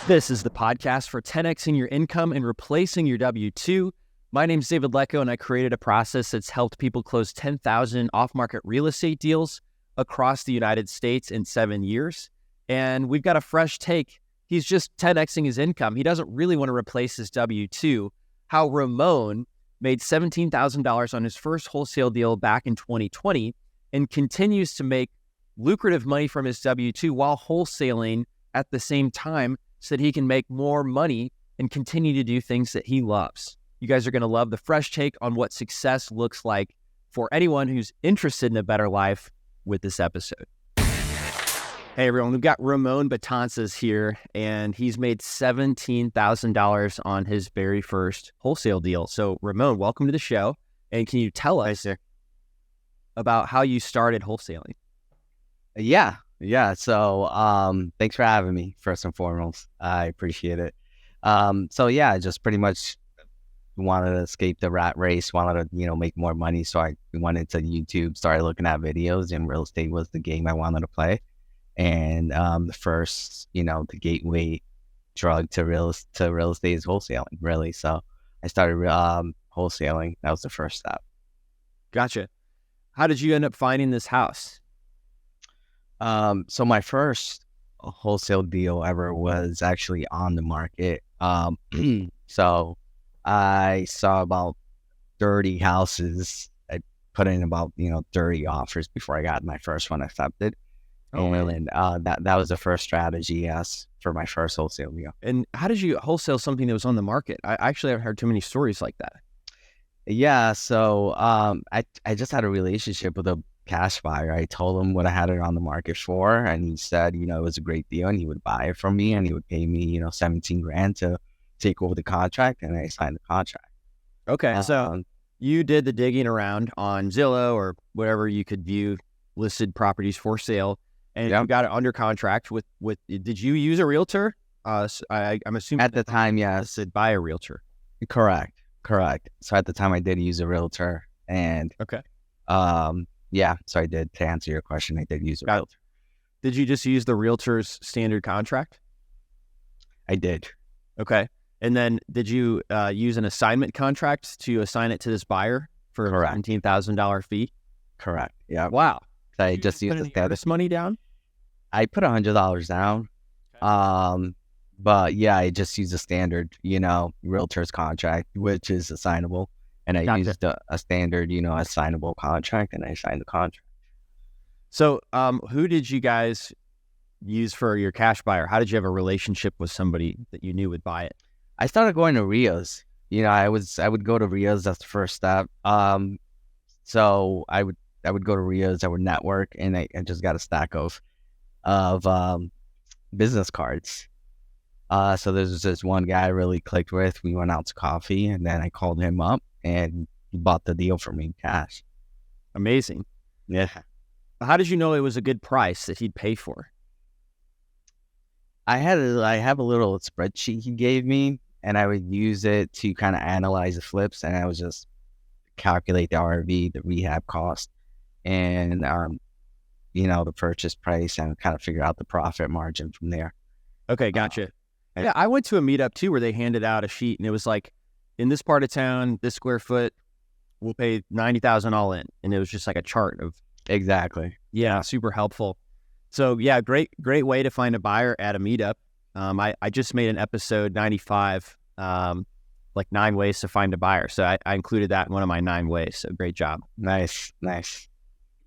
This is the podcast for 10xing your income and replacing your W-2. My name's David Lecco, and I created a process that's helped people close 10,000 off-market real estate deals across the United States in 7 years. And we've got a fresh take. He's just 10xing his income. He doesn't really want to replace his W-2. How Ramon made $17,000 on his first wholesale deal back in 2020 and continues to make lucrative money from his W-2 while wholesaling at the same time, so that he can make more money and continue to do things that he loves. You guys are going to love the fresh take on what success looks like for anyone who's interested in a better life with this episode. Hey everyone, we've got Ramon Betances here, and he's made $17,000 on his very first wholesale deal. So Ramon, welcome to the show. And can you tell us about how you started wholesaling? Yeah. So, thanks for having me, first and foremost. I appreciate it. I just pretty much wanted to escape the rat race, wanted to, make more money. So I went into YouTube, started looking at videos, and real estate was the game I wanted to play. And, the first, the gateway drug to real estate is wholesaling, really. So I started, wholesaling. That was the first step. Gotcha. How did you end up finding this house? So my first wholesale deal ever was actually on the market. So I saw about 30 houses. I put in about, 30 offers before I got my first one accepted. Oh, really? And that was the first strategy, yes, for my first wholesale deal. And how did you wholesale something that was on the market? I actually haven't heard too many stories like that. Yeah, so I just had a relationship with a cash buyer. I told him what I had it on the market for, and he said, it was a great deal, and he would buy it from me, and he would pay me, 17 grand to take over the contract, and I signed the contract. Okay, so you did the digging around on Zillow or whatever you could view listed properties for sale, and you got it under contract with. Did you use a realtor? I'm assuming at the time, yes, said buy a realtor. Correct. So at the time, I did use a realtor, and okay. So I did, to answer your question, I did use a realtor. Did you just use the realtor's standard contract? I did. Okay. And then did you use an assignment contract to assign it to this buyer for a $17,000 fee? Correct. Yeah. Wow. So I just used the status money down? I put $100 down. Okay. But yeah, I just used a standard, realtor's contract, which is assignable. And I used a standard, assignable contract, and I signed the contract. So who did you guys use for your cash buyer? How did you have a relationship with somebody that you knew would buy it? I started going to RIAs. I would go to RIAs. That's the first step. So I would go to RIAs. I would network, and I just got a stack of business cards. So there's this one guy I really clicked with. We went out to coffee, and then I called him up, and he bought the deal for me in cash. Amazing. Yeah. How did you know it was a good price that he'd pay for? I have a little spreadsheet he gave me, and I would use it to kind of analyze the flips, and I would just calculate the RV, the rehab cost, and the purchase price, and kind of figure out the profit margin from there. Okay, gotcha. Yeah, I went to a meetup too where they handed out a sheet, and it was like, in this part of town, this square foot, we'll pay $90,000 all in, and it was just like a chart of. Exactly. Yeah, super helpful. So yeah, great way to find a buyer at a meetup. I just made an episode 95, like 9 ways to find a buyer. So I included that in one of my 9 ways. So great job. Nice.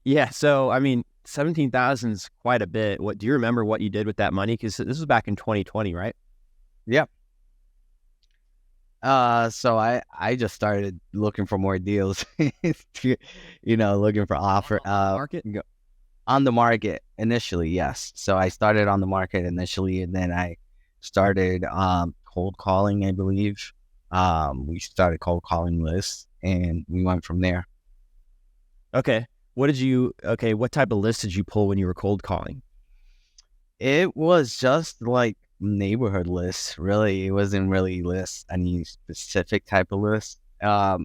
Yeah. So I mean, 17,000 is quite a bit. Do you remember what you did with that money? Because this was back in 2020, right? Yep. So I just started looking for more deals, looking for offer. Market? On the market initially, yes. So I started on the market initially, and then I started cold calling, I believe. We started cold calling lists, and we went from there. Okay. What type of list did you pull when you were cold calling? It was just like neighborhood lists, really. It wasn't really lists, any specific type of list. I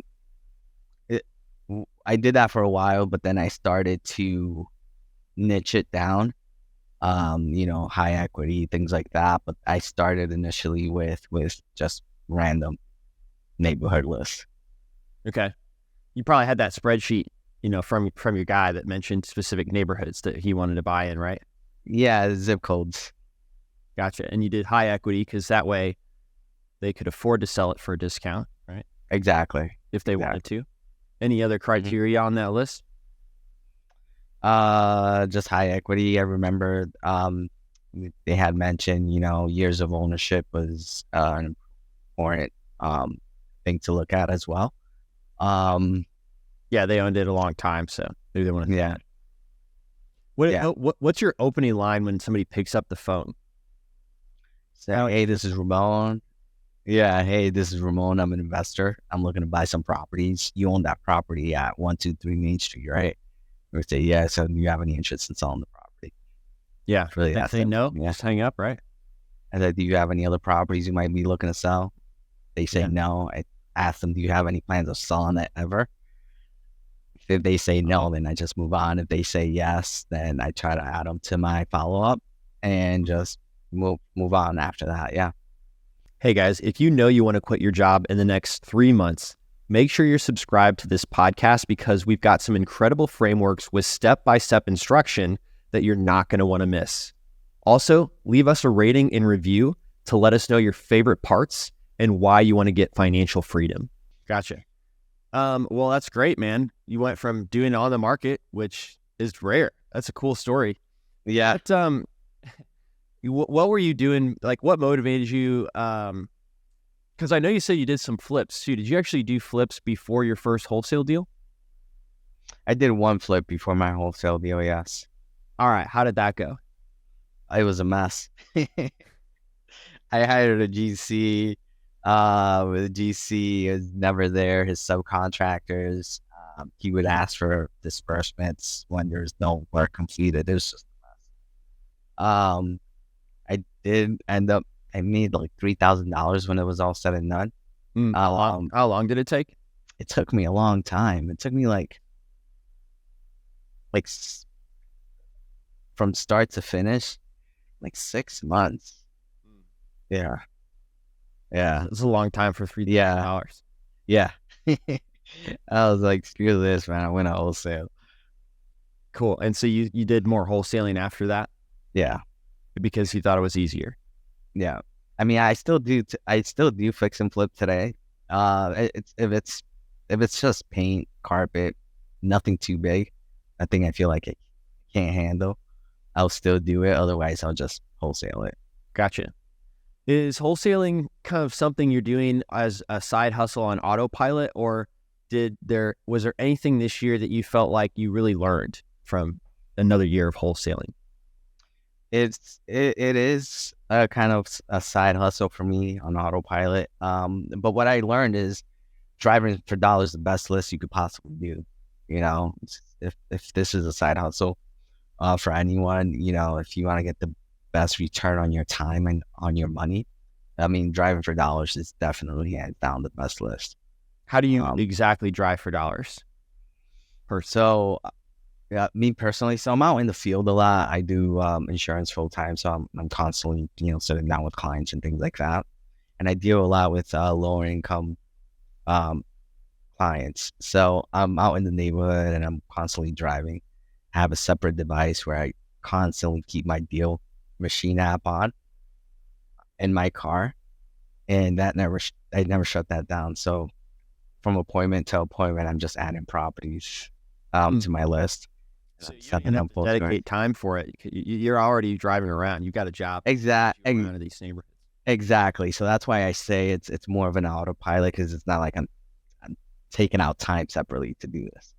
did that for a while, but then I started to niche it down. high equity, things like that. But I started initially with just random neighborhood lists. Okay. You probably had that spreadsheet, from your guy that mentioned specific neighborhoods that he wanted to buy in, right? Yeah, zip codes. Gotcha. And you did high equity because that way they could afford to sell it for a discount, right? Exactly. If they wanted to. Any other criteria on that list? Just high equity. I remember they had mentioned, years of ownership was an important thing to look at as well. Yeah, they owned it a long time, so maybe they want to. Yeah. What's your opening line when somebody picks up the phone? So, hey, this is Ramon. Yeah, hey, this is Ramon. I'm an investor. I'm looking to buy some properties. You own that property at 123 Main Street, right? We would say, yeah. So, do you have any interest in selling the property? Yeah, It's really they that say simple. no. Just hang up, right? I said, do you have any other properties you might be looking to sell? They say no. I ask them, do you have any plans of selling it ever? If they say no, then I just move on. If they say yes, then I try to add them to my follow-up and just move on after that. Yeah. Hey guys, if you know you want to quit your job in the next 3 months, make sure you're subscribed to this podcast because we've got some incredible frameworks with step-by-step instruction that you're not going to want to miss. Also, leave us a rating and review to let us know your favorite parts and why you want to get financial freedom. Gotcha. Well, that's great, man. You went from doing it on the market, which is rare. That's a cool story. Yeah. But, what were you doing? Like, what motivated you? Because I know you said you did some flips too. Did you actually do flips before your first wholesale deal? I did one flip before my wholesale deal, yes. All right. How did that go? It was a mess. I hired a GC. The GC is never there. His subcontractors, he would ask for disbursements when there's no work completed. It was just a mess. I did end up, I made like $3,000 when it was all said and done. How long did it take? It took me a long time. It took me like from start to finish, like 6 months. Yeah. Yeah. It's a long time for $3,000. Yeah. I was like, screw this, man. I went to wholesale. Cool. And so you did more wholesaling after that? Yeah. Because you thought it was easier. Yeah. I mean, I still do fix and flip today. If it's just paint, carpet, nothing too big, I feel like it can't handle, I'll still do it. Otherwise, I'll just wholesale it. Gotcha. Is wholesaling kind of something you're doing as a side hustle on autopilot, or was there anything this year that you felt like you really learned from another year of wholesaling? It is a kind of a side hustle for me on autopilot. But what I learned is driving for dollars is the best list you could possibly do. If this is a side hustle for anyone, if you want to get the best return on your time and on your money, I mean, driving for dollars is definitely hands down the best list. How do you exactly drive for dollars? So, yeah, me personally, so I'm out in the field a lot. I do insurance full time, so I'm constantly, sitting down with clients and things like that. And I deal a lot with lower income clients. So I'm out in the neighborhood and I'm constantly driving. I have a separate device where I constantly keep my DealMachine app on in my car, and I never shut that down. So from appointment to appointment, I'm just adding properties to my list. So you don't even have to dedicate time for it. You're already driving around. You've got a job. Exactly. Around these neighborhoods. Exactly. So that's why I say it's more of an autopilot, because it's not like I'm taking out time separately to do this.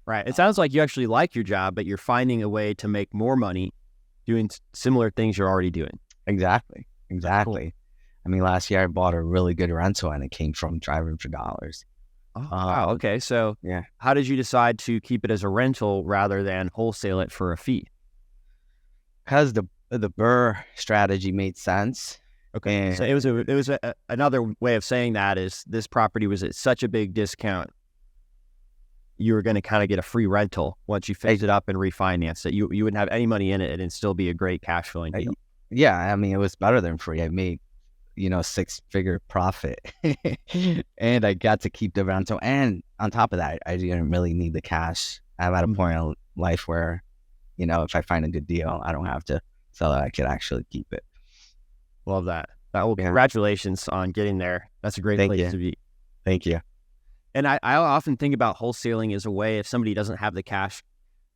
Right. It sounds like you actually like your job, but you're finding a way to make more money doing similar things you're already doing. Exactly. Cool. I mean, last year I bought a really good rental and it came from driving for dollars. Oh, wow. Okay. So yeah, how did you decide to keep it as a rental rather than wholesale it for a fee? Because the Burr strategy made sense. Okay. And so it was another way of saying that is this property was at such a big discount. you were going to kind of get a free rental once you fixed it up and refinanced it. You wouldn't have any money in it, and it'd still be a great cash flowing deal. Yeah, I mean, it was better than free. I made, 6-figure profit and I got to keep the rental. And on top of that, I didn't really need the cash. I'm at a point in life where, if I find a good deal, I don't have to sell it. I could actually keep it. Love that. Congratulations on getting there. That's a great place to be. Thank you. And I often think about wholesaling as a way, if somebody doesn't have the cash.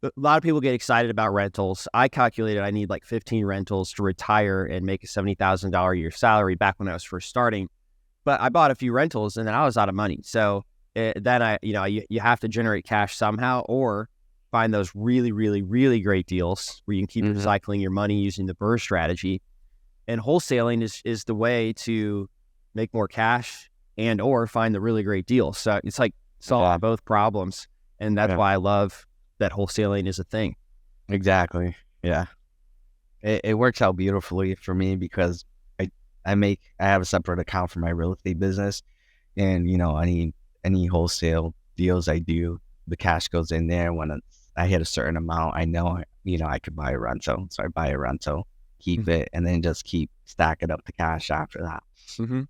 A lot of people get excited about rentals. I calculated I need like 15 rentals to retire and make a $70,000 a year salary back when I was first starting. But I bought a few rentals and then I was out of money. So then you have to generate cash somehow, or find those really, really, really great deals where you can keep recycling your money using the BRRRR strategy. And wholesaling is the way to make more cash and or find the really great deals. So it's like solving both problems. And that's why I love that wholesaling is a thing. Exactly. Yeah. It works out beautifully for me because I have a separate account for my real estate business, and any wholesale deals I do, the cash goes in there. When I hit a certain amount, I know I could buy a rental. So I buy a rental, keep it, and then just keep stacking up the cash after that. Mm-hmm.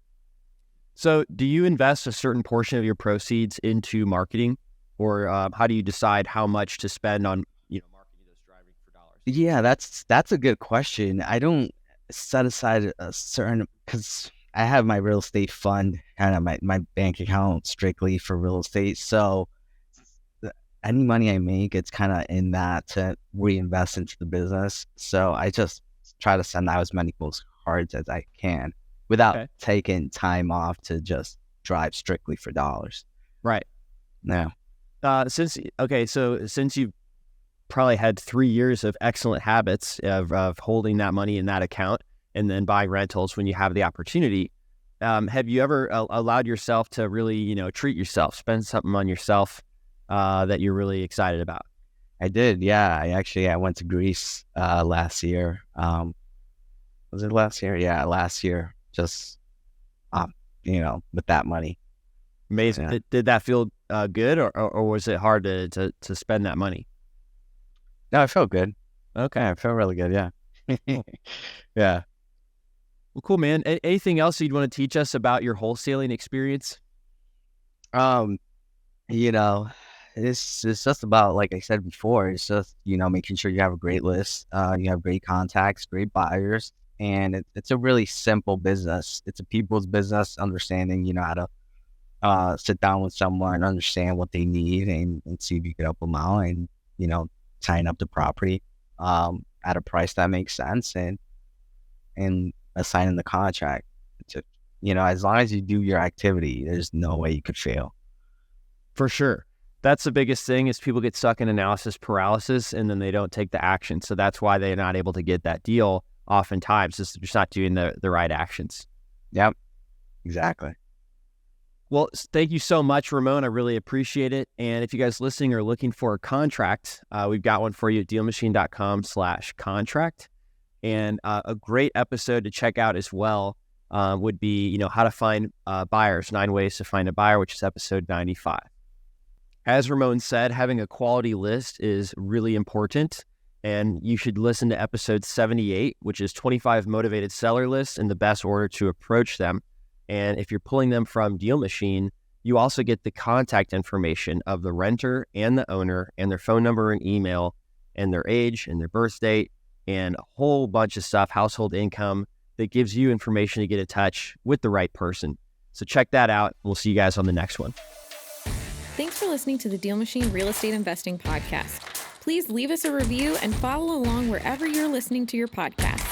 So do you invest a certain portion of your proceeds into marketing, or how do you decide how much to spend on marketing that's driving for dollars? Yeah, that's a good question. I don't set aside a certain, because I have my real estate fund and my bank account strictly for real estate. So any money I make, it's kind of in that to reinvest into the business. So I just try to send out as many postcards as I can without taking time off to just drive strictly for dollars. Right. Yeah. Since you've probably had 3 years of excellent habits of holding that money in that account and then buying rentals when you have the opportunity, have you ever allowed yourself to really, treat yourself, spend something on yourself that you're really excited about? I did. Yeah. I went to Greece last year. Was it last year? Yeah, last year. Just, with that money. Amazing. Yeah. Did that feel good, or was it hard to spend that money? No, I felt good. Okay. Yeah, I felt really good. Yeah. Yeah. Well, cool, man. Anything else you'd want to teach us about your wholesaling experience? It's just about, like I said before, it's just, making sure you have a great list, you have great contacts, great buyers, and it's a really simple business. It's a people's business, understanding, how to sit down with someone, understand what they need, and see if you can help them out, and, sign up the property at a price that makes sense, and assigning the contract. As long as you do your activity, there's no way you could fail. For sure. That's the biggest thing, is people get stuck in analysis paralysis and then they don't take the action. So that's why they're not able to get that deal oftentimes, is just not doing the right actions. Yep, exactly. Well, thank you so much, Ramon. I really appreciate it. And if you guys listening are looking for a contract, we've got one for you at DealMachine.com/contract. And a great episode to check out as well would be, how to find buyers, 9 ways to find a buyer, which is episode 95. As Ramon said, having a quality list is really important, and you should listen to episode 78, which is 25 motivated seller lists and the best order to approach them. And if you're pulling them from DealMachine, you also get the contact information of the renter and the owner, and their phone number and email, and their age and their birth date, and a whole bunch of stuff, household income, that gives you information to get in touch with the right person. So check that out. We'll see you guys on the next one. Thanks for listening to the DealMachine Real Estate Investing Podcast. Please leave us a review and follow along wherever you're listening to your podcast.